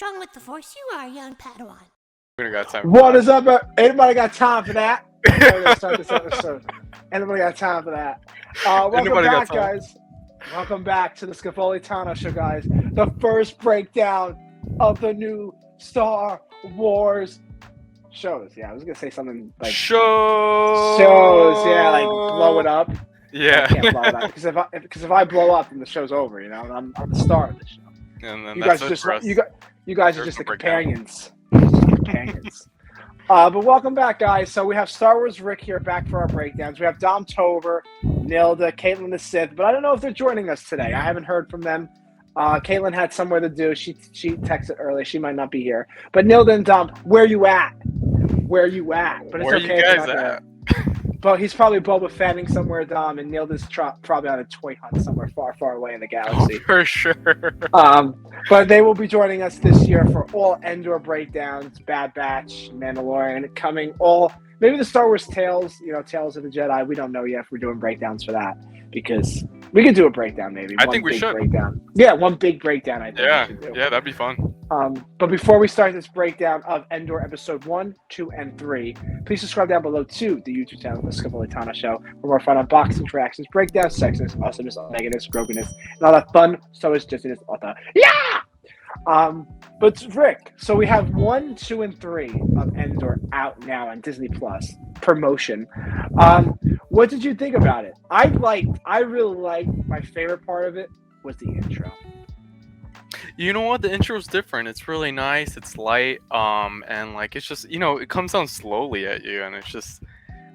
strong with the Force you are, young Padawan. We don't got time. What is up? Anybody got time for that? We're gonna start this episode. Anybody got time for that? Welcome back, guys. Welcome back to the Scevoli TANO show, guys. The first breakdown of the new Star Wars shows. Yeah, I was gonna say something like shows. Yeah, like blow it up. Yeah, I can't blow it up because if I blow up, then the show's over. You know, and I'm the star of the show. And then You guys are just the companions. Companions. But welcome back, guys. So we have Star Wars Rick here back for our breakdowns. We have Dom Tover, Nilda, Caitlin the Sith, but I don't know if they're joining us today. I haven't heard from them. Caitlin had somewhere to do. She texted early. She might not be here. But Nilda and Dom, where you at? Where you at? But it's where okay you if guys you're not at? But he's probably Boba Fetting somewhere, Dom, and Nilda's probably on a toy hunt somewhere far, far away in the galaxy. Oh, for sure. But they will be joining us this year for all Andor breakdowns, Bad Batch, Mandalorian, coming all maybe the Star Wars Tales, Tales of the Jedi. We don't know yet if we're doing breakdowns for that because we could do a breakdown maybe. I think we should. Breakdown. Yeah, one big breakdown. I think. Yeah, we should do. Yeah, that'd be fun. But before we start this breakdown of Andor episode 1, 2, and 3, please subscribe down below to the YouTube channel, The Scevoli TANO Show, for more fun unboxings, reactions, breakdowns, sexiness, awesomeness, meganess, brokenness, and all that fun. So is just author. Yeah! But Rick, so we have 1, 2, and 3 of Andor out now on Disney Plus promotion. What did you think about it? I really liked. My favorite part of it was the intro. You know what? The intro is different. It's really nice. It's light. And like it's just it comes down slowly at you, and it's just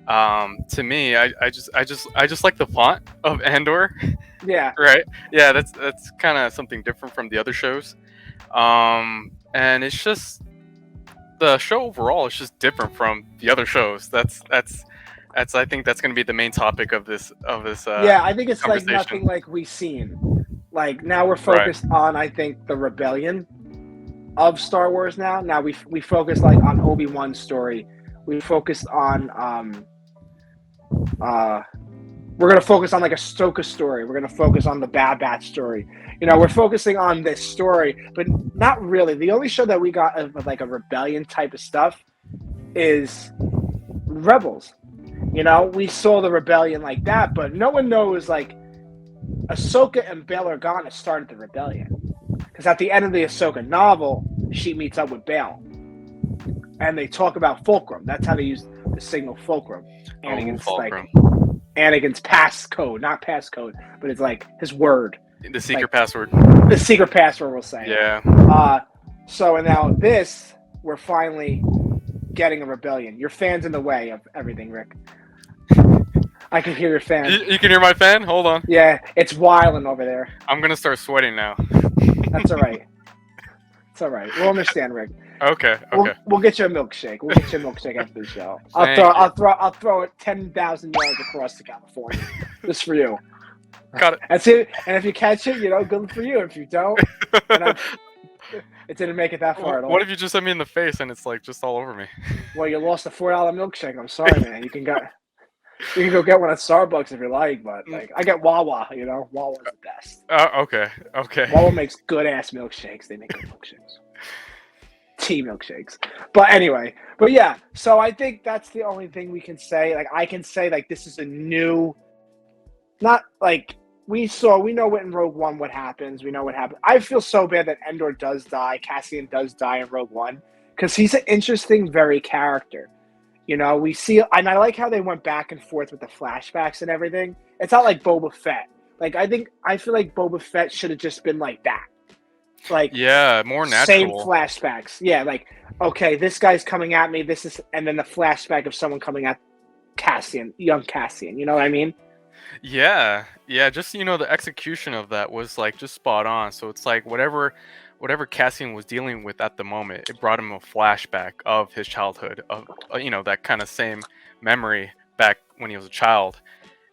to me, I just like the font of Andor. Yeah. Right. Yeah. That's kind of something different from the other shows. And it's just the show overall is just different from the other shows. That's I think that's going to be the main topic of this. Yeah, I think it's like nothing like we've seen. Like now we're focused on, I think, the rebellion of Star Wars now. Now we focus like on Obi-Wan's story. We focused on we're gonna focus on like Ahsoka story. We're gonna focus on the Bad Batch story. We're focusing on this story, but not really. The only show that we got of like a rebellion type of stuff is Rebels. We saw the rebellion like that, but no one knows like Ahsoka and Bail Organa started the rebellion. Because at the end of the Ahsoka novel, she meets up with Bail. And they talk about Fulcrum. That's how they use the signal Fulcrum. Anakin's Anakin's passcode. Not passcode, but it's like his word. The secret password. The secret password, we'll say. Yeah. So now this, we're finally getting a rebellion. Your fan's in the way of everything, Rick. I can hear your fan. You can hear my fan? Hold on. Yeah, it's wilding over there. I'm going to start sweating now. That's all right. It's all right. We'll understand, Rick. Okay. We'll get you a milkshake. We'll get you a milkshake after the show. I'll throw it 10,000 yards across to California just for you. Got it. That's it. And if you catch it, good for you. If you don't, it didn't make it that far at all. What if you just hit me in the face and it's like just all over me? Well, you lost a $4 milkshake. I'm sorry, man. You can go get one at Starbucks if you like, but like I get Wawa. Wawa's the best. Okay. Wawa makes good ass milkshakes. They make good milkshakes. Tea milkshakes. But anyway, yeah. So I think that's the only thing we can say. Like I can say like this is a new, not like we know in Rogue One what happens. We know what happened. I feel so bad that Andor does die. Cassian does die in Rogue One because he's an interesting, very character. We see, and I like how they went back and forth with the flashbacks and everything. It's not like Boba Fett. Like I feel like Boba Fett should have just been like that. Like more natural. Same flashbacks. Yeah, like okay, this guy's coming at me. And then the flashback of someone coming at Cassian, young Cassian. You know what I mean? Yeah. Just the execution of that was like just spot on. So it's like whatever Cassian was dealing with at the moment, it brought him a flashback of his childhood, of that kind of same memory back when he was a child.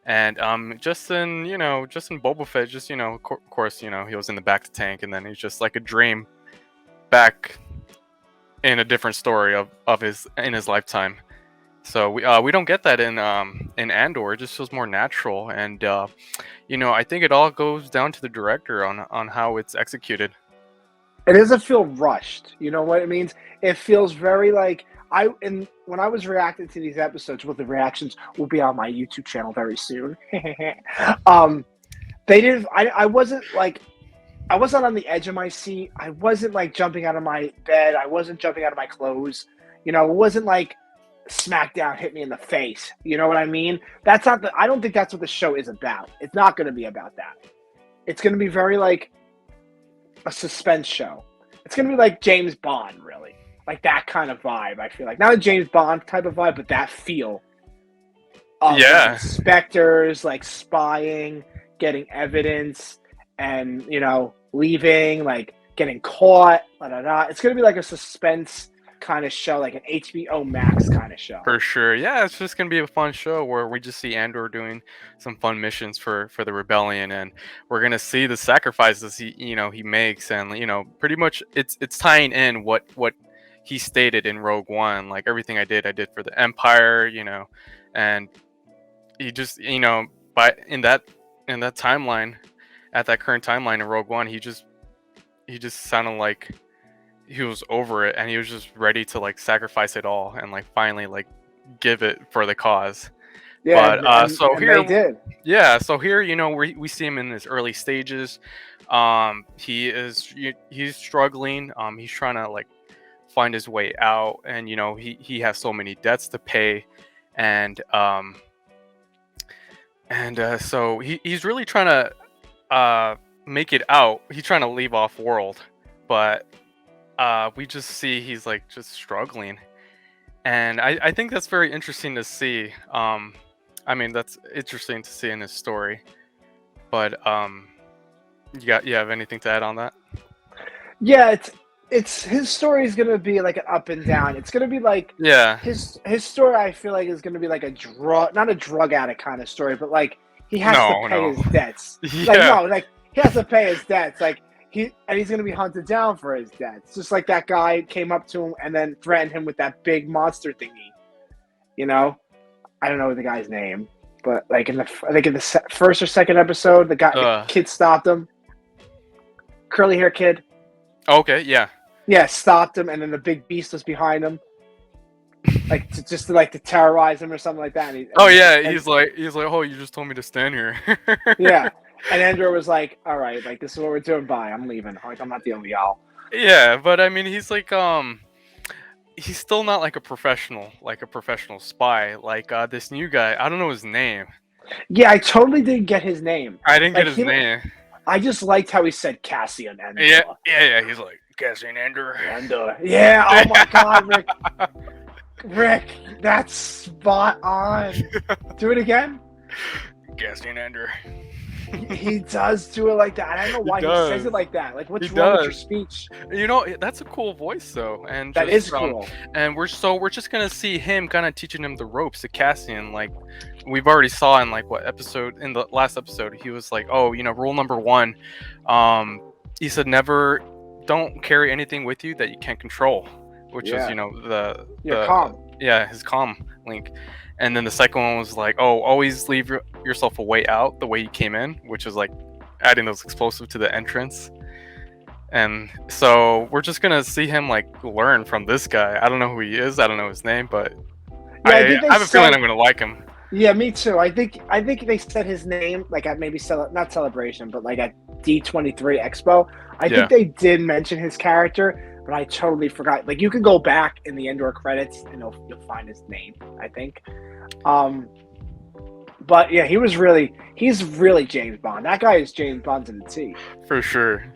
And just in Boba Fett, just of course, he was in the back of the tank, and then he's just like a dream back in a different story of his lifetime. So we don't get that in Andor. It just feels more natural, and I think it all goes down to the director on how it's executed. It doesn't feel rushed. You know what it means? It feels very like when I was reacting to these episodes, well, the reactions will be on my YouTube channel very soon. They didn't. I wasn't like. I wasn't on the edge of my seat. I wasn't like jumping out of my bed. I wasn't jumping out of my clothes. You know, it wasn't like SmackDown hit me in the face. You know what I mean? That's not I don't think that's what the show is about. It's not going to be about that. It's going to be very like a suspense show. It's going to be like James Bond, really. Like that kind of vibe, I feel like. Not a James Bond type of vibe, but that feel of inspectors, like spying, getting evidence, and, you know, leaving, like getting caught, It's going to be like a suspense kind of show, like an HBO Max kind of show. For sure. Yeah, it's just going to be a fun show where we just see Andor doing some fun missions for the rebellion, and we're going to see the sacrifices he makes, and pretty much it's tying in what he stated in Rogue One, like everything I did for the Empire, and he just but in that timeline, at that current timeline in Rogue One, he just sounded like he was over it, and he was just ready to like sacrifice it all and like finally like give it for the cause. Yeah, but so here they did. Yeah, so here we see him in his early stages. He's struggling. He's trying to like find his way out, and he has so many debts to pay, and so he's really trying to make it out. He's trying to leave off world, but we just see he's like just struggling, and I think that's very interesting to see. I mean, that's interesting to see in his story, but you have anything to add on that? Yeah, it's his story is gonna be like an up and down. It's gonna be like his story. I feel like is gonna be like not a drug addict kind of story, but like he has to pay his debts. Like he has to pay his debts. Like he's gonna be hunted down for his debts. Just like that guy came up to him and then threatened him with that big monster thingy. I don't know the guy's name, but like in the first or second episode, the kid stopped him. Curly hair kid. Okay, yeah. Yeah, stopped him, and then the big beast was behind him, like to terrorize him or something like that. He's like, oh, you just told me to stand here. Yeah, and Andor was like, all right, like this is what we're doing. Bye, I'm leaving. Like I'm not dealing with y'all. Yeah, but I mean, he's like, he's still not like a professional spy. Like this new guy, I don't know his name. Yeah, I totally didn't get his name. I didn't get his name. I just liked how he said Cassian Andor. Yeah. He's like Cassian Andor. Yeah. Oh my God, Rick, that's spot on. Do it again. Cassian Andor. He does do it like that. I don't know why he says it like that. Like, what's wrong with your speech? That's a cool voice though, and that is cool. And we're just gonna see him kind of teaching him the ropes to Cassian. Like we've already saw in like in the last episode, he was like, oh, rule number 1, he said don't carry anything with you that you can't control, which is calm. Yeah, his calm link. And then the second one was like, oh, always leave yourself a way out the way you came in, which is like adding those explosives to the entrance. And so we're just gonna see him like learn from this guy. I don't know who he is. I don't know his name, but I have a feeling I'm gonna like him. Yeah, me too. I think they said his name like at maybe not Celebration, but like at D23 Expo. I think they did mention his character, but I totally forgot. Like you can go back in the Andor credits and you'll find his name, I think. But yeah, he's really James Bond. That guy is James Bond to the T. For sure.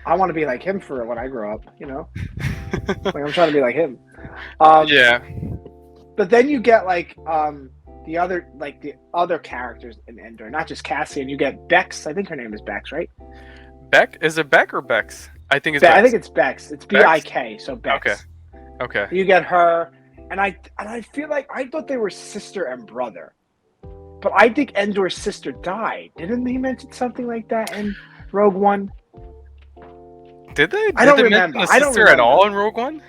I want to be like him for when I grow up, Like I'm trying to be like him. Yeah. But then you get like the other characters in Andor, not just Cassian. You get Bex. I think her name is Bex, right? Beck? Is it Beck or Bex? I think it's Bex. I think it's Bex. It's Bik, so Bex. Okay. You get her, and I feel like I thought they were sister and brother, but I think Endor's sister died. Didn't he mention something like that in Rogue One? Did they? I don't remember. I don't remember at all in Rogue One.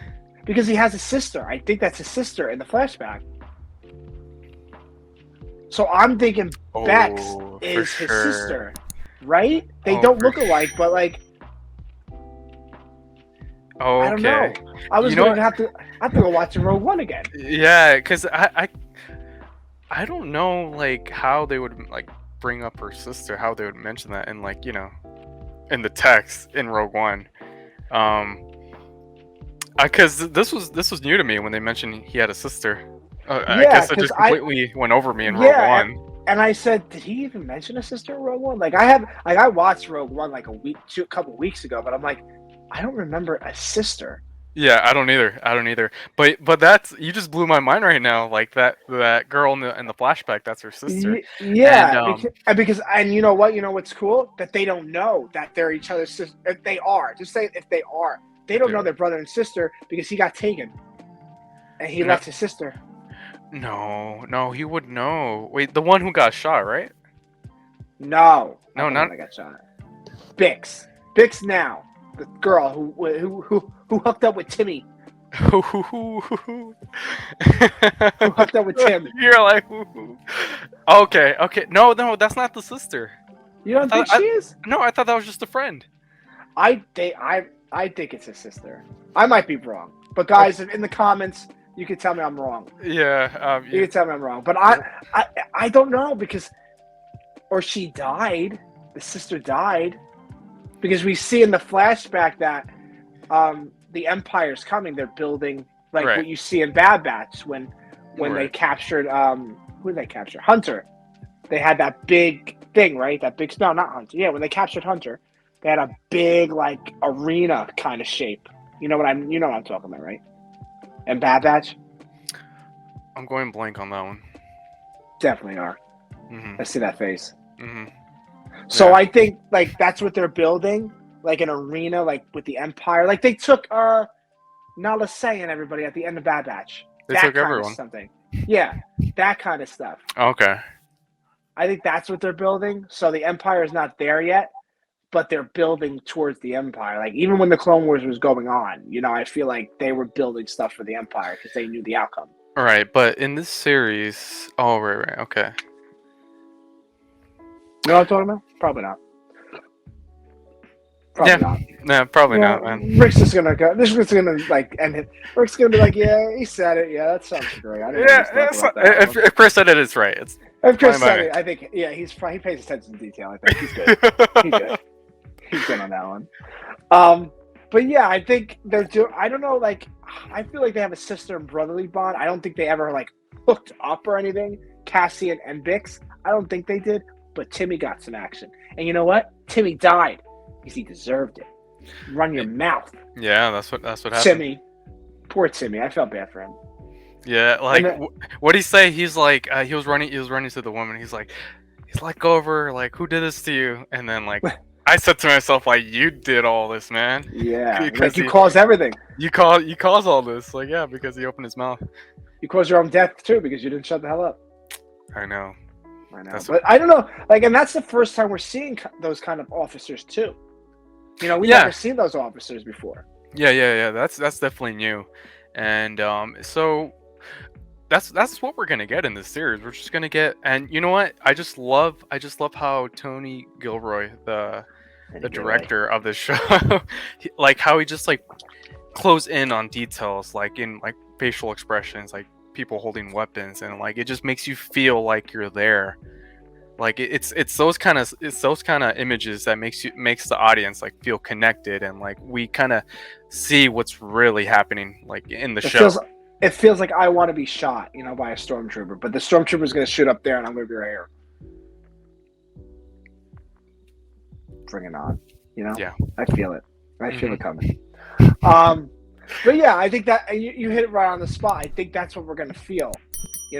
Because he has a sister. I think that's his sister in the flashback. So I'm thinking Bex is his sister, right? They don't look alike, but like Oh, I don't know. okay. I was You know going what? to have to go watch Rogue One again. Yeah, because I don't know like how they would like bring up her sister, how they would mention that in like in the text in Rogue One. Um, because this was new to me when they mentioned he had a sister. I Yeah, guess it because just completely went over me in Rogue yeah, One. and I said, did he even mention a sister in Rogue One? I watched Rogue One like a couple weeks ago, but I'm like, I don't remember a sister. Yeah, I don't either. I don't either. But that's you just blew my mind right now. Like that girl in the flashback, that's her sister. And Yeah, because and you know what? You know what's cool? That they don't know that they're each other's sister. If they are, just say if they are, they don't know their brother and sister because he got taken and he no, left his sister. no, he would know. Wait, the one who got shot, right? No, No, the not. one that got shot. Bix now, the girl who hooked up with Timmy, who hooked up with Tim. You're like, okay, okay. No, that's not the sister. You don't think she is? No, I thought that was just a friend. I think it's his sister. I might be wrong, but guys, in the comments, you can tell me I'm wrong. Yeah, You can tell me I'm wrong, but I don't know because, or she died. The sister died because we see in the flashback that the Empire's coming. They're building like Right. what you see in Bad Batch when they Right. captured who did they capture? Hunter. They had that big thing, right? That big no, not Hunter. Yeah, when they captured Hunter, they had a big like arena kind of shape. You know what I'm talking about, right? And Bad Batch I'm going blank on that one. definitely are. Hmm. I see that face. Hmm. So Yeah. I think like that's what they're building, like an arena, like with the Empire. Like they took Nala Say and everybody at the end of Bad Batch. They That took kind everyone. of something. Yeah, that kind of stuff. Okay. I think that's what they're building. So the Empire is not there yet, but they're building towards the Empire. Like even when the Clone Wars was going on, I feel like they were building stuff for the Empire because they knew the outcome. All right, but in this series, oh right, okay. You know what I'm talking about? Probably not. Probably not. No, probably not, man. Rick's just gonna go. This is gonna like end it. Rick's gonna be like, "Yeah, he said it. Yeah, that sounds great. I didn't Yeah, really talk about that." if Chris said it, it's right. It's If Chris fine by said me. it, I think he pays attention to detail. I think he's good. He's good. He's good on that one. But yeah, I think they're doing. I don't know. Like, I feel like they have a sister and brotherly bond. I don't think they ever like hooked up or anything. Cassian and Bix. I don't think they did. But Timmy got some action, and you know what? Timmy died because he deserved it. Run your mouth. Yeah, that's what happened. Timmy. Poor Timmy. I felt bad for him. Yeah, like then- what did he say? He's like he was running to the woman. He's like go over, like, who did this to you? And then like I said to myself, like, you did all this, man. Yeah. Because Like you caused everything. you caused all this. Like, yeah, because he opened his mouth. You caused your own death too because you didn't shut the hell up. I know. I know. That's But I don't know. Like, and that's the first time we're seeing those kind of officers too. We've Yeah. never seen those officers before. Yeah. That's definitely new. And so that's what we're gonna get in this series. We're just gonna get, and you know what? I just love how Tony Gilroy, the director of this show, like how he just like close in on details, like in like facial expressions, like people holding weapons, and like it just makes you feel like you're there. Like it's those kind of images that makes the audience like feel connected, and like we kind of see what's really happening like in the show. It feels like I want to be shot, by a stormtrooper, but the stormtrooper's going to shoot up there, and I'm going to be right here. Bring it on, Yeah. I feel it. I feel it coming. But yeah, I think that you hit it right on the spot. I think that's what we're going to feel.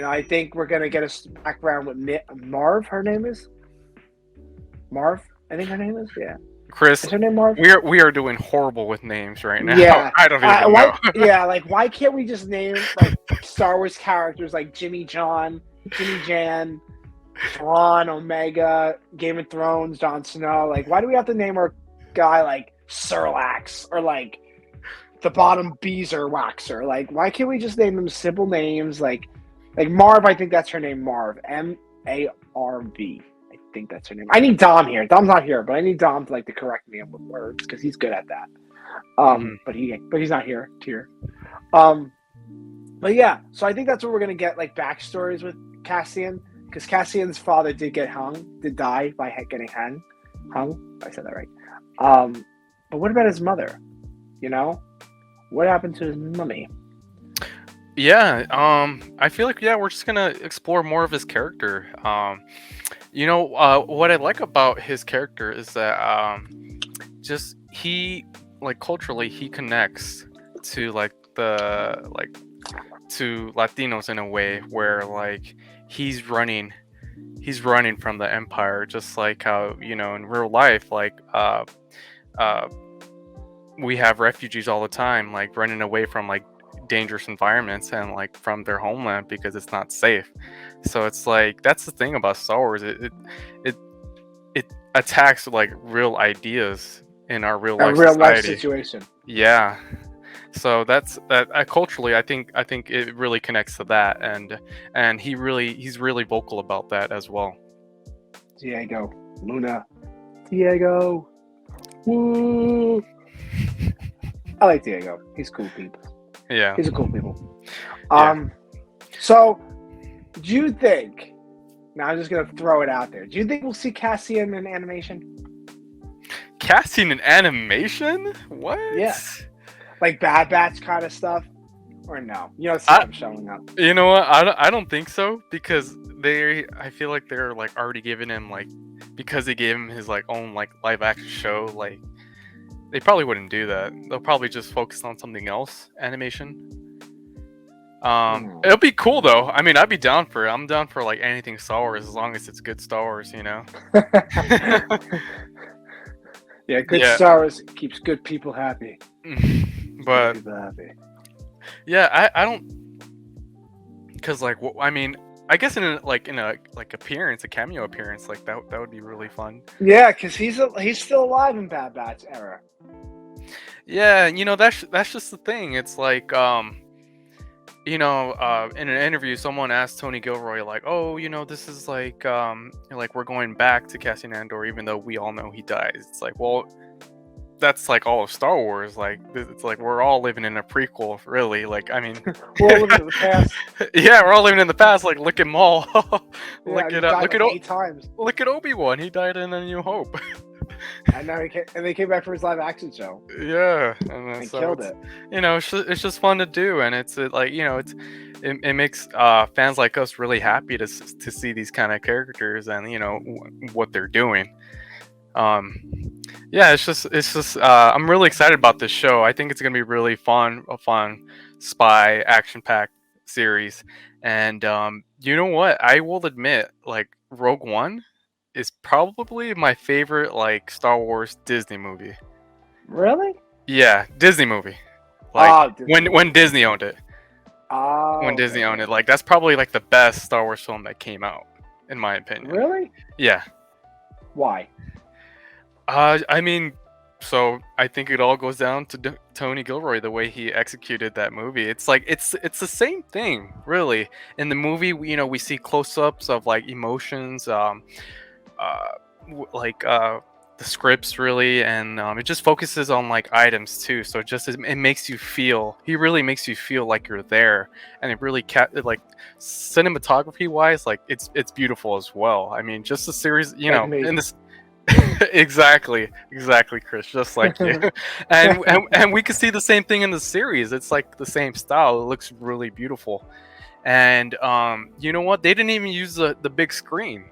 I think we're going to get a background with Marv. Her name is Marv. I think her name is. Yeah. Chris, is her name Marv? we are doing horrible with names right now. Yeah. I don't even know. Yeah, like why can't we just name like Star Wars characters like Jimmy Jan, Thrawn, Omega, Game of Thrones, Jon Snow? Like, why do we have to name our guy like Sirlax or like the bottom Beezer Waxer? Like, why can't we just name them simple names like Marv? I think that's her name, Marv. Marv. I think that's her name. I need Dom here. Dom's not here, but I need Dom to to correct me on with words because he's good at that. But he's not here. But yeah, so I think that's where we're gonna get like backstories with Cassian, because Cassian's father did die by getting hung. I said that right. But what about his mother? You know, what happened to his mummy? Yeah, I feel like we're just gonna explore more of his character. What I like about his character is that just he like culturally he connects to like to Latinos in a way where like he's running from the empire, just like how in real life like we have refugees all the time like running away from like dangerous environments and like from their homeland because it's not safe. So it's like that's the thing about Star Wars. It attacks like real ideas in our real life real life society. situation. Yeah. So that's that. Culturally, I think it really connects to that, and he's really vocal about that as well. Diego Luna, Diego. Woo! I like Diego. He's cool people. Yeah, he's a cool people. Yeah. So do you think? Now I'm just gonna throw it out there. Do you think we'll see Cassian in animation? Casting in animation? What? Yeah. Like Bad Batch kind of stuff, or no? You know, I'm showing up. You know what? I don't think so, because I feel like they're like already giving him like, because they gave him his like own like live action show. Like they probably wouldn't do that. They'll probably just focus on something else, animation. It'll be cool though. I mean, I'd be down for it. I'm down for like anything Star Wars as long as it's good Star Wars. Yeah, good Star Wars keeps good people happy. But people happy. Yeah, I don't, because like I mean, I guess in a appearance, a cameo appearance, like that would be really fun. Yeah, because he's still alive in Bad Batch era. Yeah, that's just the thing. It's like in an interview, someone asked Tony Gilroy like, "Oh, this is like we're going back to Cassian Andor, even though we all know he dies." It's like, well, that's like all of Star Wars. Like, it's like we're all living in a prequel, really. Like, I mean, we're all living in the past. Yeah, we're all living in the past. Like, look at Maul. Look at 8 times. Look at Obi-Wan. He died in A New Hope. I know, and they came back for his live action show. Yeah, and so killed it. It's just fun to do, and it makes fans like us really happy to see these kind of characters and what they're doing. Yeah, it's just I'm really excited about this show. I think it's gonna be really a fun spy action-packed series, and you know what? I will admit, like Rogue One is probably my favorite like Star Wars Disney movie. Really? Yeah, Disney movie. Like Disney. when Disney owned it. When Disney owned it, like that's probably like the best Star Wars film that came out, in my opinion. Really? Yeah. Why? I mean, so I think it all goes down to Tony Gilroy, the way he executed that movie. It's like it's the same thing, really. In the movie, we see close-ups of like emotions, the scripts really, and it just focuses on like items too. So it makes you feel. He really makes you feel like you're there, and it really like cinematography wise, like it's beautiful as well. I mean, just the series, in this. exactly, Chris, just like you. and we can see the same thing in the series. It's like the same style. It looks really beautiful, and you know what? They didn't even use the big screen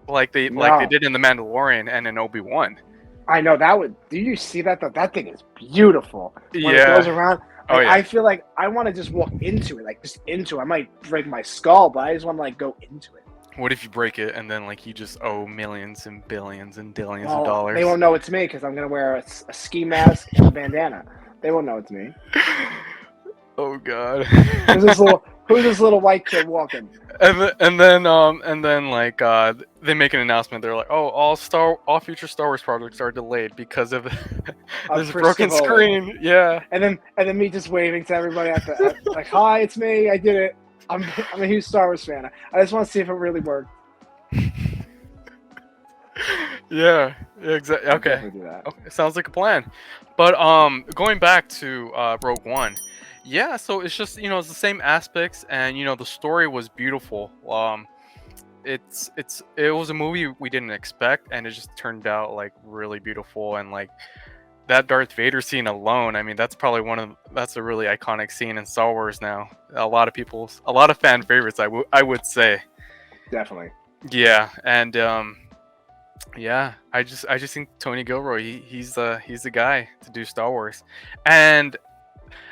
like they did in The Mandalorian and in Obi-Wan. I know that would. Do you see that? That thing is beautiful. When it goes around. Like, I feel like I want to just walk into it, like just into it. I might break my skull, but I just want to like go into it. What if you break it and then like you just owe millions and billions and billions of dollars? They won't know it's me because I'm gonna wear a ski mask and a bandana. They won't know it's me. Oh God. Who's this little white kid walking? And then like they make an announcement. They're like, oh, all future Star Wars projects are delayed because of this broken screen. Yeah. And then me just waving to everybody like, hi, it's me. I did it. I'm a huge Star Wars fan. I just want to see if it really worked. Yeah, exactly. I'll Okay. definitely do that. Okay, sounds like a plan. But going back to Rogue One, yeah. So it's just it's the same aspects, and the story was beautiful. It was a movie we didn't expect, and it just turned out like really beautiful, and like that Darth Vader scene alone. I mean, that's a really iconic scene in Star Wars now. A lot of fan favorites. I would say. Definitely. Yeah, and yeah, I just think Tony Gilroy, he's the guy to do Star Wars. And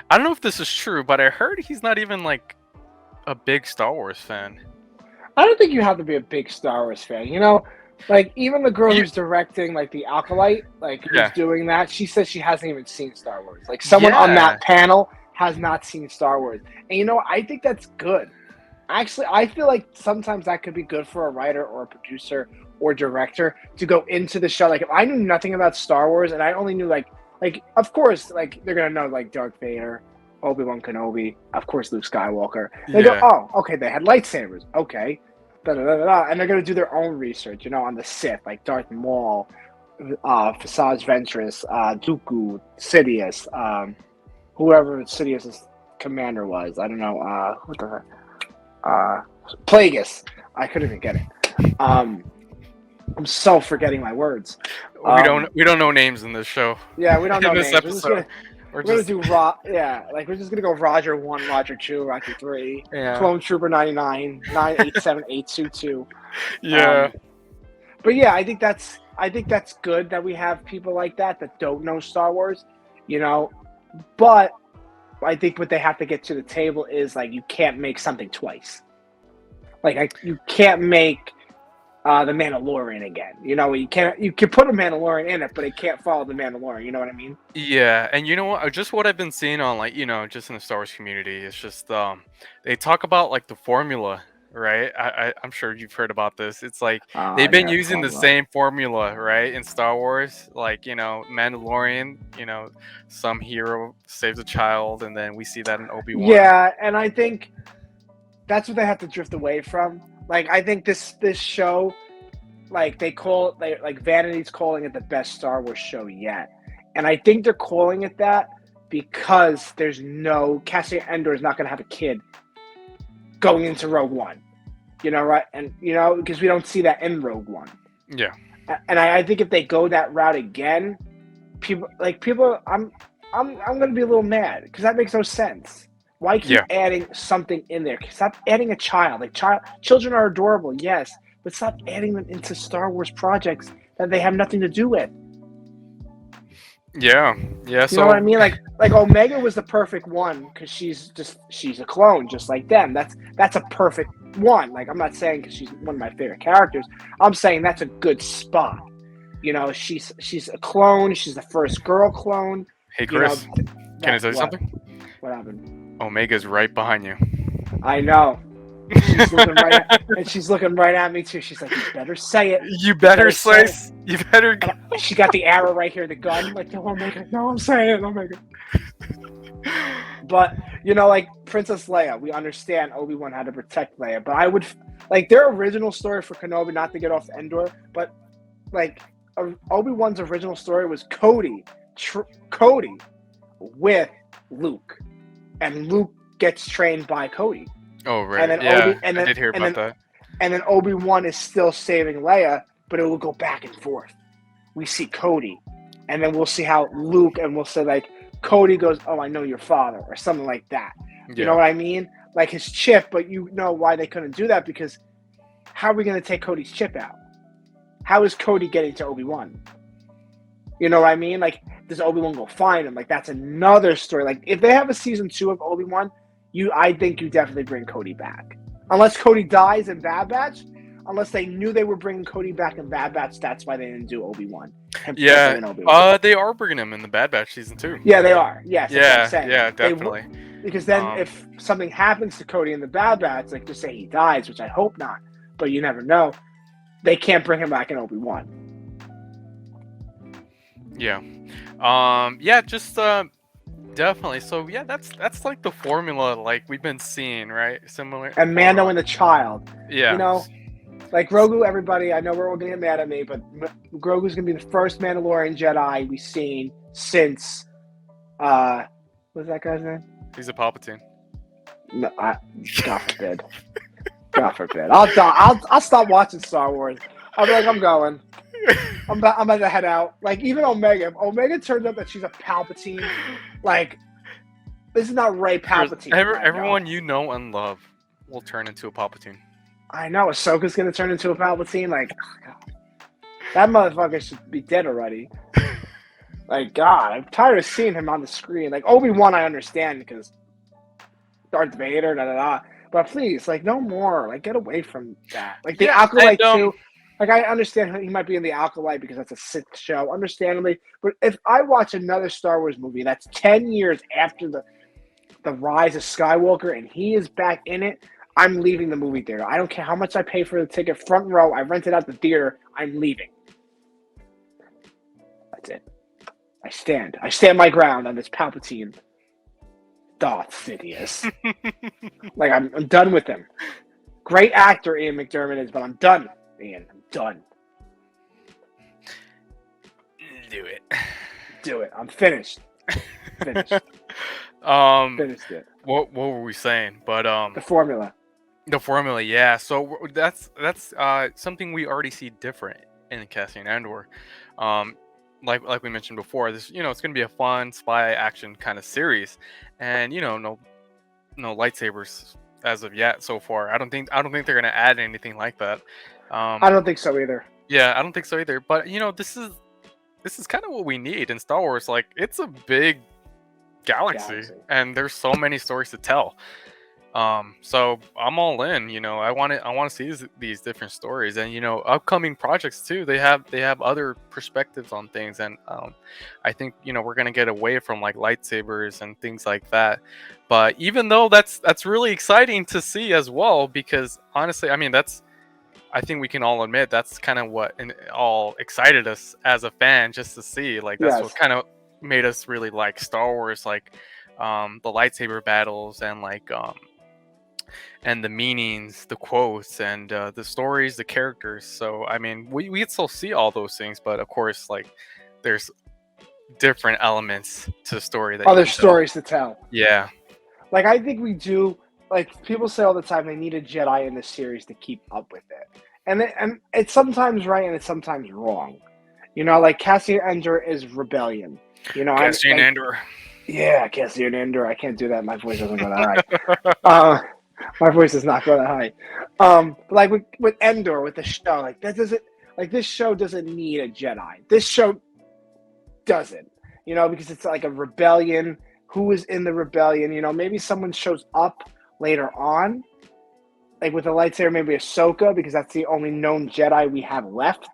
I don't know if this is true, but I heard he's not even like a big Star Wars fan. I don't think you have to be a big Star Wars fan. Like even the girl You- who's directing like the Acolyte, like who's Yeah. doing that, she says she hasn't even seen Star Wars. Like someone on Yeah. that panel has not seen Star Wars. And I think that's good. Actually, I feel like sometimes that could be good for a writer or a producer or director to go into the show. Like if I knew nothing about Star Wars and I only knew like of course like they're gonna know like Darth Vader, Obi-Wan Kenobi, of course Luke Skywalker. They Yeah. go, oh, okay, they had lightsabers, okay, da, da, da, da, da. And they're gonna do their own research, on the Sith, like Darth Maul, Visage Ventress, Dooku, Sidious, whoever Sidious's commander was. I don't know, what the heck, Plagueis. I couldn't even get it. I'm so forgetting my words. We don't know names in this show. Yeah, we don't know In this names. episode. We're gonna do we're just gonna go Roger 1, Roger 2, Roger 3, Yeah. Clone Trooper 99, 987, 822. Yeah. But yeah, I think that's good that we have people like that don't know Star Wars, But I think what they have to get to the table is like you can't make something twice. Like you can't make the Mandalorian again. You can put a Mandalorian in it, but it can't follow the Mandalorian. You know what I mean? Yeah, and you know what? Just what I've been seeing on like just in the Star Wars community, it's just they talk about like the formula, right? I'm sure you've heard about this. It's like they've been using the same formula, right, in Star Wars. Like Mandalorian, some hero saves a child, and then we see that in Obi-Wan. Yeah, and I think that's what they have to drift away from. Like I think this show, like like Vanity's calling it the best Star Wars show yet. And I think they're calling it that because there's Cassian Andor is not going to have a kid going into Rogue One, right? And because we don't see that in Rogue One. Yeah. And I think if they go that route again, people, I'm going to be a little mad because that makes no sense. Why keep adding something in there? Stop adding a child. Like children are adorable, yes, but stop adding them into Star Wars projects that they have nothing to do with. Yeah. You know what I mean? Like Omega was the perfect one because she's a clone, just like them. That's a perfect one. Like I'm not saying because she's one of my favorite characters. I'm saying that's a good spot. She's a clone. She's the first girl clone. Hey Chris, can I tell you something? What happened? Omega's right behind you. I know. She's looking right at me too. She's like, "You better say it. You better say it. You better." She got the arrow right here, the gun. Like, no, Omega. No, I'm saying it, Omega. But like Princess Leia, we understand Obi-Wan had to protect Leia. But I would like their original story for Kenobi, not to get off Endor, but like Obi-Wan's original story was Cody with Luke, and Luke gets trained by Cody. Oh right, and then I did hear about that. And then Obi-Wan is still saving Leia, but it will go back and forth. We see Cody, and then we'll see how Luke, and we'll say like Cody goes, "Oh, I know your father," or something like that. Yeah. You know what I mean? Like his chip, but you know why they couldn't do that because how are we going to take Cody's chip out? How is Cody getting to Obi-Wan? You know what I mean? Like, does Obi-Wan go find him? Like, that's another story. Like, if they have a season 2 of Obi-Wan, I think you definitely bring Cody back. Unless Cody dies in Bad Batch, unless they knew they were bringing Cody back in Bad Batch, that's why they didn't do Obi-Wan. Yeah, they are bringing him in the Bad Batch season 2. Yeah, they are. Yes, yeah, definitely. Because then if something happens to Cody in the Bad Batch, like just say he dies, which I hope not, but you never know, they can't bring him back in Obi-Wan. Yeah. Just definitely. So yeah, that's like the formula like we've been seeing, right? Similar. And Mando and the child. Yeah. Like Grogu, everybody, I know we're all gonna get mad at me, but Grogu's gonna be the first Mandalorian Jedi we've seen since what's that guy's name? He's a Palpatine. No, God forbid. God forbid. I'll stop watching Star Wars. I'm like, I'm going. I'm about to head out. Like, even Omega. If Omega turns out that she's a Palpatine, like, this is not Rey Palpatine. Everyone you know and love will turn into a Palpatine. I know. Ahsoka's going to turn into a Palpatine. Like, oh, God. That motherfucker should be dead already. Like, God, I'm tired of seeing him on the screen. Like, Obi-Wan, I understand because Darth Vader, da-da-da. But please, like, no more. Like, get away from that. Like, the Acolyte, too. Like, I understand he might be in the Acolyte because that's a Sith show, understandably. But if I watch another Star Wars movie that's 10 years after the rise of Skywalker and he is back in it, I'm leaving the movie theater. I don't care how much I pay for the ticket, front row. I rented out the theater. I'm leaving. That's it. I stand my ground on this Palpatine Darth Sidious. Like, I'm done with him. Great actor Ian McDiarmid is, but I'm done, Ian. I'm done. Do it. I'm finished. Finished it. What were we saying? But the formula. The formula, yeah. So that's something we already see different in Cassian Andor. Like we mentioned before, this it's gonna be a fun spy action kind of series, and no lightsabers as of yet so far. I don't think they're gonna add anything like that. I don't think so either. Yeah, I don't think so either. But this is kind of what we need in Star Wars. Like, it's a big galaxy. And there's so many stories to tell. So I'm all in. I want to see these different stories, and upcoming projects too. They have other perspectives on things, and I think we're gonna get away from like lightsabers and things like that. But even though that's really exciting to see as well, because honestly, I mean I think we can all admit that's kind of what all excited us as a fan, just to see. Like, that's what kind of made us really like Star Wars, like the lightsaber battles and like and the meanings, the quotes, and the stories, the characters. So I mean, we still see all those things, but of course, like, there's different elements to the story that other stories to tell. Yeah, like, I think we do. Like, people say all the time they need a Jedi in this series to keep up with it, and it's sometimes right and it's sometimes wrong. Like Cassian Andor is rebellion. Cassian Andor. Yeah, Cassian Andor. I can't do that. My voice doesn't go that high. My voice does not go that high. But like with Andor, with the show, like that doesn't, like, this show doesn't need a Jedi. This show doesn't, because it's like a rebellion. Who is in the rebellion? Maybe someone shows up later on, like with a lightsaber, maybe Ahsoka, because that's the only known Jedi we have left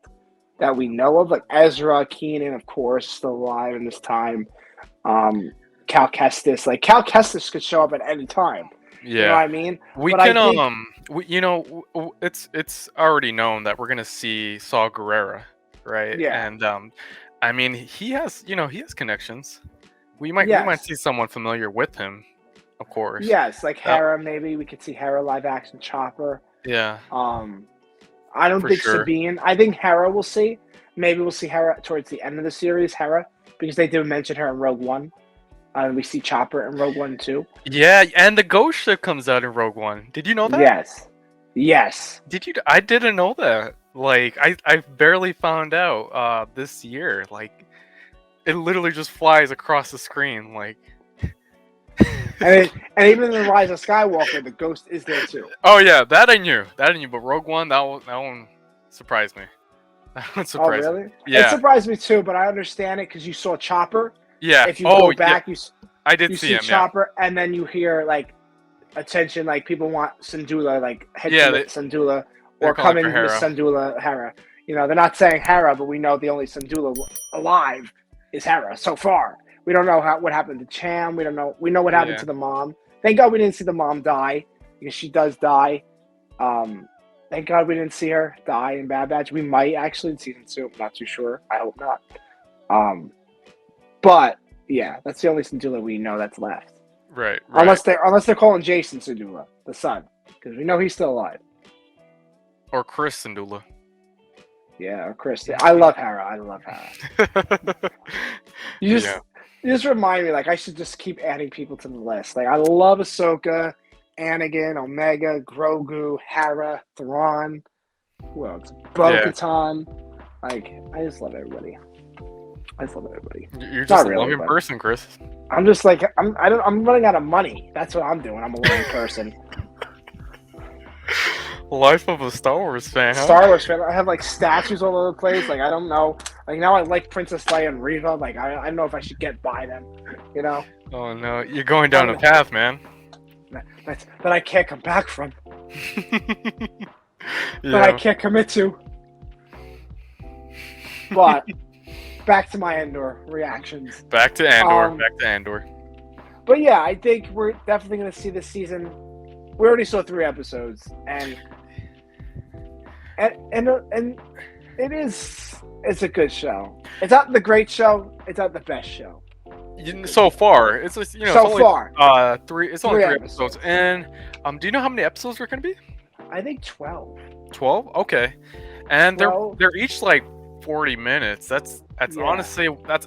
that we know of. Like Ezra, Keenan, of course, still alive in this time. Cal Kestis. Like, Cal Kestis could show up at any time. Yeah, you know what I mean. We can it's already known that we're gonna see Saw Gerrera, right? Yeah. And I mean, he has connections. We might see someone familiar with him, of course. Yes, like Hera. Maybe we could see Hera live action Chopper. Yeah. I don't think Sabine. I think Hera we'll see. Maybe we'll see Hera towards the end of the series. Hera, because they did mention her in Rogue One. We see Chopper in Rogue One too. Yeah, and the ghost ship comes out in Rogue One. Did you know that? Yes. Did you? I didn't know that. Like, I barely found out this year. Like, it literally just flies across the screen. Like, and even in the Rise of Skywalker, the ghost is there too. Oh yeah, that I knew. But Rogue One, that one surprised me. That one surprised really? me. Yeah, it surprised me too. But I understand it because you saw Chopper. Yeah. If you go back, I did see him. Chopper, and then you hear like attention, like people want Syndulla, like Syndulla, or coming with Syndulla Hera. They're not saying Hera, but we know the only Syndulla alive is Hera so far. We don't know what happened to Cham. We don't know. We know what happened to the mom. Thank God we didn't see the mom die, because she does die. Thank God we didn't see her die in Bad Batch. We might actually in season 2. I'm not too sure. I hope not. But yeah, that's the only Syndulla we know that's left. Right. Unless they're calling Jason Syndulla, the son, because we know he's still alive. Or Chris Syndulla. Yeah, or Chris. I love Hera. I love Hera. You just Yeah. you just remind me, like, I should just keep adding people to the list. Like, I love Ahsoka, Anakin, Omega, Grogu, Hera, Thrawn. Who else? Yeah. Bo-Katan. Like, I just love everybody. I just love everybody. You're just Not a really, loving but person, Chris. I'm just like I'm running out of money. That's what I'm doing. I'm a loving person. Life of a Star Wars fan, huh? Star Wars fan. I have like statues all over the place. Like, I don't know. Like, now I like Princess Leia and Reva. Like, I don't know if I should get by them. You know. Oh no, you're going down a path, man. That I can't come back from. Yeah. That I can't commit to. But back to my Andor reactions. Back to Andor. Back to Andor. But yeah, I think we're definitely going to see this season. We already saw 3 episodes, and it's a good show. It's not the great show. It's not the best show. So far, it's just, So it's only, far, 3. It's only 3 3 episodes. And do you know how many episodes are going to be? I think 12. 12. Okay. And 12. they're each like 40 minutes. That's Yeah.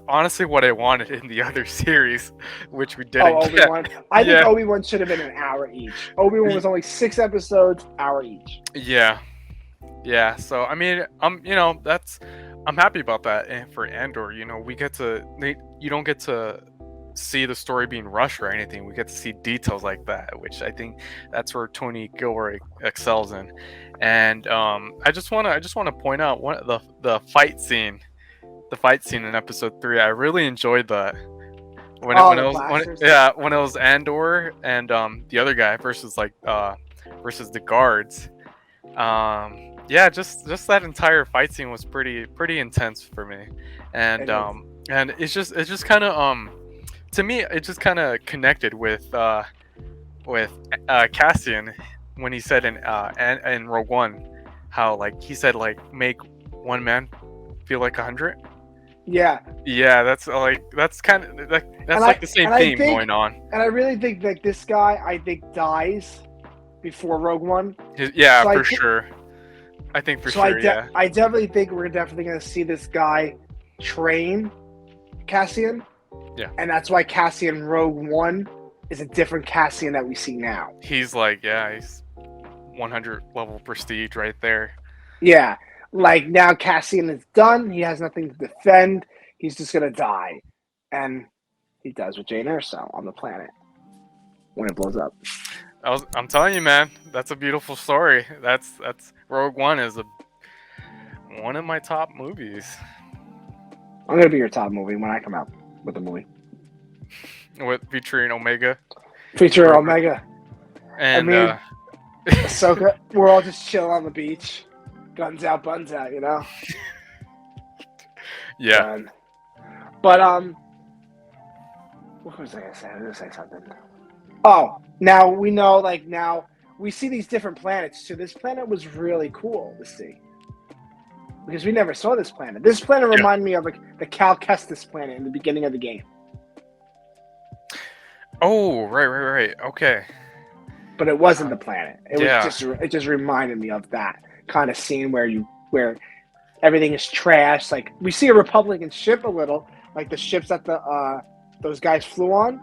honestly what I wanted in the other series, which we didn't get. Obi-Wan. I think Obi-Wan should have been an hour each. Obi-Wan was only 6 episodes, hour each. Yeah. Yeah. So I mean, I'm happy about that. And for Andor, you don't get to see the story being rushed or anything. We get to see details like that, which I think that's where Tony Gilroy excels in. And I just want to point out the fight scene in episode 3. I really enjoyed that. When it was Andor and the other guy versus the guards. Yeah, just that entire fight scene was pretty intense for me. And and it's just kind of to me, it just kind of connected with Cassian when he said in Rogue One how, like, he said, like, make one man feel like 100. Yeah. Yeah, that's kind of like the same theme going on. And I really think that this guy, dies before Rogue One. Yeah, so for sure. I think for sure. Yeah. I definitely think we're definitely going to see this guy train Cassian. Yeah. And that's why Cassian Rogue One is a different Cassian that we see now. He's 100 level prestige right there. Yeah. Like, now Cassian is done. He has nothing to defend. He's just going to die. And he does with Jane Erso on the planet when it blows up. I'm telling you, man, that's a beautiful story. That's Rogue One is one of my top movies. I'm gonna be your top movie when I come out with the movie. Featuring Omega. I And mean, Ahsoka, we're all just chilling on the beach, guns out, buns out, you know. Yeah. But what was I gonna say? I was gonna say something. Oh, now we know. Like, now we see these different planets too. This planet was really cool to see because we never saw this planet. This planet reminded me of the Cal Kestis planet in the beginning of the game. Oh, right. Okay. But it wasn't the planet. It just reminded me of that kind of scene where everything is trash. Like, we see a Republican ship a little, like the ships that those guys flew on.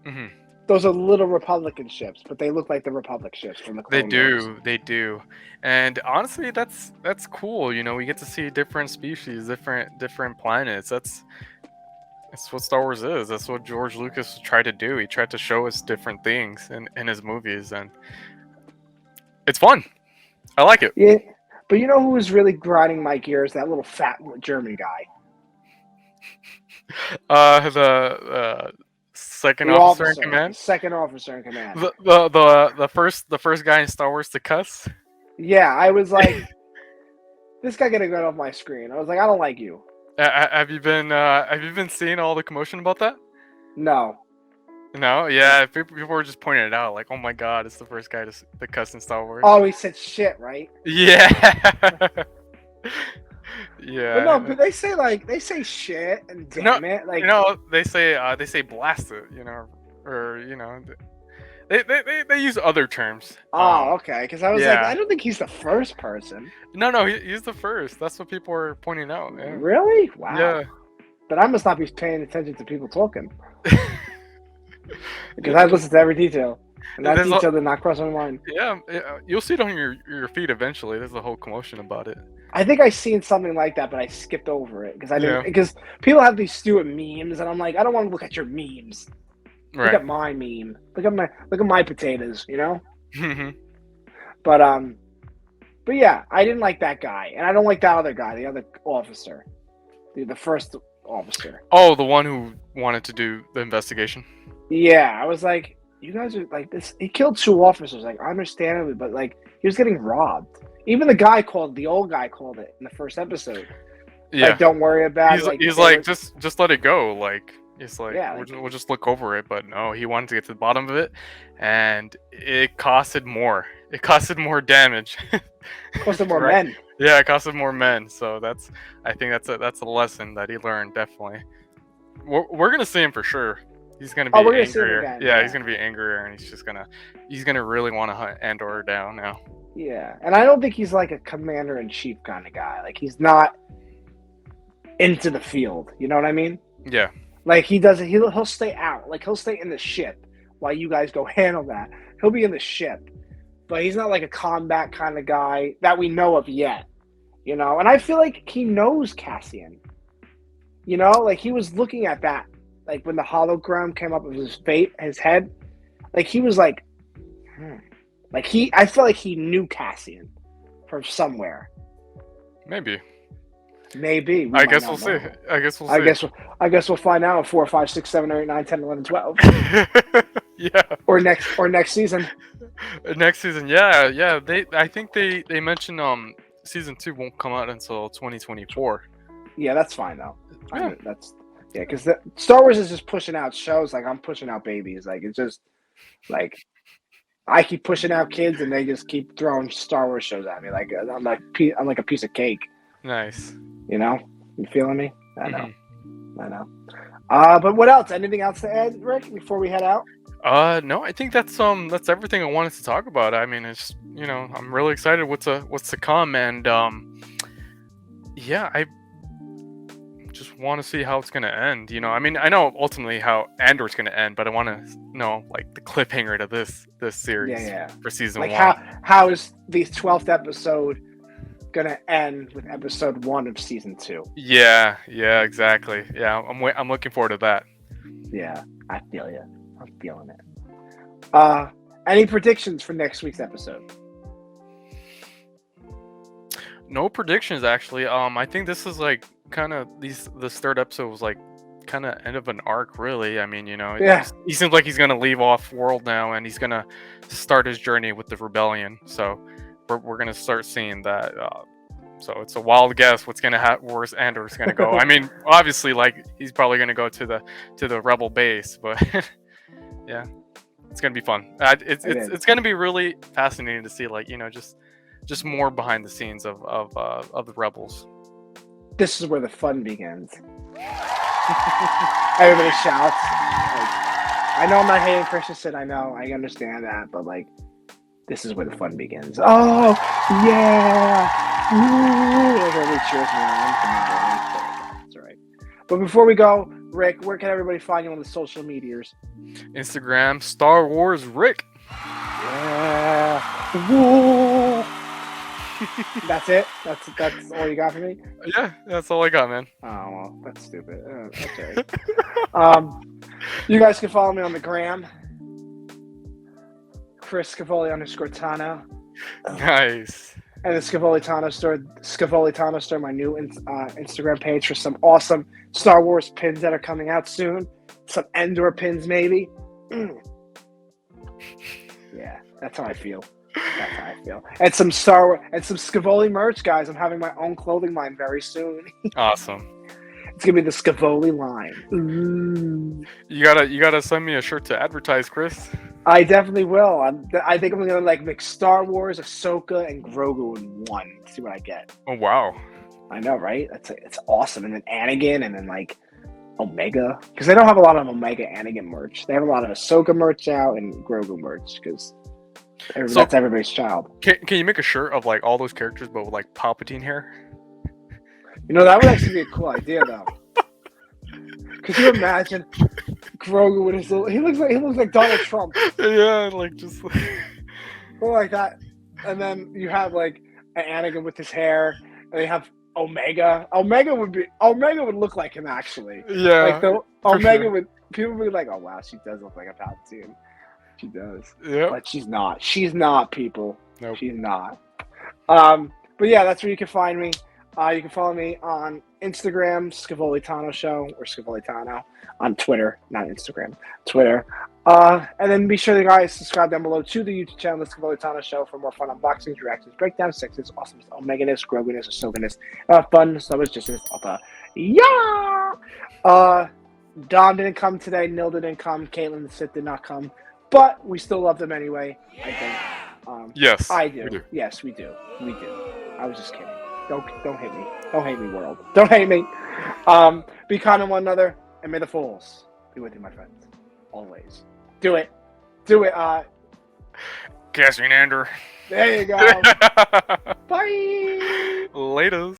Mm-hmm. Those are little Republican ships, but they look like the Republic ships from the Clone Wars. They do. And honestly, that's cool. You know, we get to see different species, different planets. That's what Star Wars is. That's what George Lucas tried to do. He tried to show us different things in his movies, and it's fun. I like it. Yeah, but you know who was really grinding my gears? That little fat German guy. The second officer in command. Second officer in command. The first guy in Star Wars to cuss. Yeah, I was like, this guy gonna get off my screen. I was like, I don't like you. Have you been seeing all the commotion about that? No. No, yeah, people were just pointing it out, like, oh my god, it's the first guy to cuss in Star Wars. Oh, he said shit, right? Yeah. Yeah. But they say shit and damn it, like, they say blast it, or They use other terms. Oh, okay. Because I was like, yeah. I don't think he's the first person. No, he's the first. That's what people are pointing out. Yeah. Really? Wow. Yeah. But I must not be paying attention to people talking. Because I listen to every detail. And that detail did not cross my mind. Yeah, you'll see it on your feed eventually. There's a whole commotion about it. I think I seen something like that, but I skipped over it because I didn't. Because people have these stupid memes, and I'm like, I don't want to look at your memes. Right. Look at my meme. Look at my potatoes. You know. Mm-hmm. But yeah, I didn't like that guy, and I don't like that other guy, the other officer, the first officer. Oh, the one who wanted to do the investigation. Yeah, I was like, you guys are like this. He killed 2 officers, like understandably, but like he was getting robbed. Even the old guy called it in the first episode. Yeah, like, don't worry about it. He's like, just let it go. Like, it's like, yeah, we'll just look over it. But no, he wanted to get to the bottom of it, and it costed more. It costed more damage. Costed more men. Yeah, it costed more men. So I think that's a lesson that he learned. Definitely, we're gonna see him for sure. He's gonna be angrier. Yeah, he's gonna be angrier, and he's gonna really want to hunt Andor down now. Yeah, and I don't think he's like a commander-in-chief kind of guy. Like, he's not into the field. You know what I mean? Yeah. Like, he doesn't. He'll stay out. Like, he'll stay in the ship while you guys go handle that. He'll be in the ship, but he's not like a combat kind of guy that we know of yet. You know, and I feel like he knows Cassian. You know, like he was looking at that, like when the hologram came up of his head, like he was like, like I feel like he knew Cassian from somewhere. Maybe. I guess we'll see. I guess we'll find out in 4, 5, 6, 7, 8, 9, 10, 11, 12. Yeah. Or next season. Next season, yeah. I think they mentioned season 2 won't come out until 2024. Yeah, that's fine though. Yeah. Because Star Wars is just pushing out shows like I'm pushing out babies. Like, it's just like I keep pushing out kids and they just keep throwing Star Wars shows at me. Like I'm like a piece of cake. Nice. You know, you feeling me? I know. Mm-hmm. I know. But what else? Anything else to add, Rick, before we head out? No, I think that's everything I wanted to talk about. I mean, it's, you know, I'm really excited what's to come, and yeah, I just want to see how it's gonna end. You know, I mean, I know ultimately how Andor's gonna end, but I want to know like the cliffhanger to this series for season 1. How is the 12th episode gonna end with episode 1 of season 2? Yeah, exactly. Yeah, I'm looking forward to that. Yeah, I feel you. I'm feeling it. Any predictions for next week's episode? No predictions, actually. I think this is like kind of this third episode was like kind of end of an arc, really. I mean, you know, he seems like he's gonna leave off world now, and he's gonna start his journey with the rebellion. So we're gonna start seeing that. So it's a wild guess what's gonna happen. Where's Andor's gonna go? I mean, obviously, like he's probably gonna go to the rebel base, but yeah, it's gonna be fun. It's gonna be really fascinating to see, like, you know, just more behind the scenes of the rebels. This is where the fun begins. Everybody shouts. Like, I know I'm not hating Christensen. I know. I understand that. But, like, this is where the fun begins. Oh, yeah. Ooh. Like, everybody cheers me on. That's all right. But before we go, Rick, where can everybody find you on the social medias? Instagram, Star Wars Rick. Yeah. Woo. That's it? That's all you got for me? Yeah, that's all I got, man. Oh, well, that's stupid. Okay. You guys can follow me on the gram. Chris Scevoli _TANO. Nice. And the Scevoli TANO store, my new Instagram page for some awesome Star Wars pins that are coming out soon. Some Andor pins, maybe. Yeah, that's how I feel. That's how I feel. And some Star Wars and some Scevoli merch, guys. I'm having my own clothing line very soon. Awesome. It's gonna be the Scevoli line. Ooh. You gotta send me a shirt to advertise, Chris. I definitely will. I think I'm gonna like mix Star Wars, Ahsoka, and Grogu in one. See what I get. Oh wow. I know, right? It's awesome. And then Anakin, and then like Omega, because they don't have a lot of Omega Anakin merch. They have a lot of Ahsoka merch out and Grogu merch because that's everybody's child. Can you make a shirt of like all those characters but with like Palpatine hair? That would actually be a cool idea though. Could you imagine Grogu with his little? He looks like Donald Trump. Yeah, like just Or like that, and then you have like an Anakin with his hair, and they have Omega. Omega would look like him actually. Yeah, like the Omega sure. would. People would be like, "Oh wow, she does look like a Palpatine." She does. Yeah, But she's not. She's not, people. Nope. She's not. But yeah, that's where you can find me. You can follow me on Instagram, Scevoli TANO Show, or Scevoli TANO. On Twitter, not Instagram. Twitter. And then be sure to guys subscribe down below to the YouTube channel, the Scevoli TANO Show, for more fun unboxings, reactions, breakdowns, sexes, awesomeness, Omega-ness, Grogu-ness, Ahsoka-ness, fun, snowbiz, justness, yeah! Dom didn't come today, Nil didn't come, Caitlin the Sith did not come. But we still love them anyway, I think. yes, I do. we do. Yes, we do. We do. I was just kidding. Don't hit me. Don't hate me, world. Don't hate me. Be kind to one another, and may the fools be with you, my friends. Always. Do it. Do it. Cassian Andor. There you go. Bye. Laters.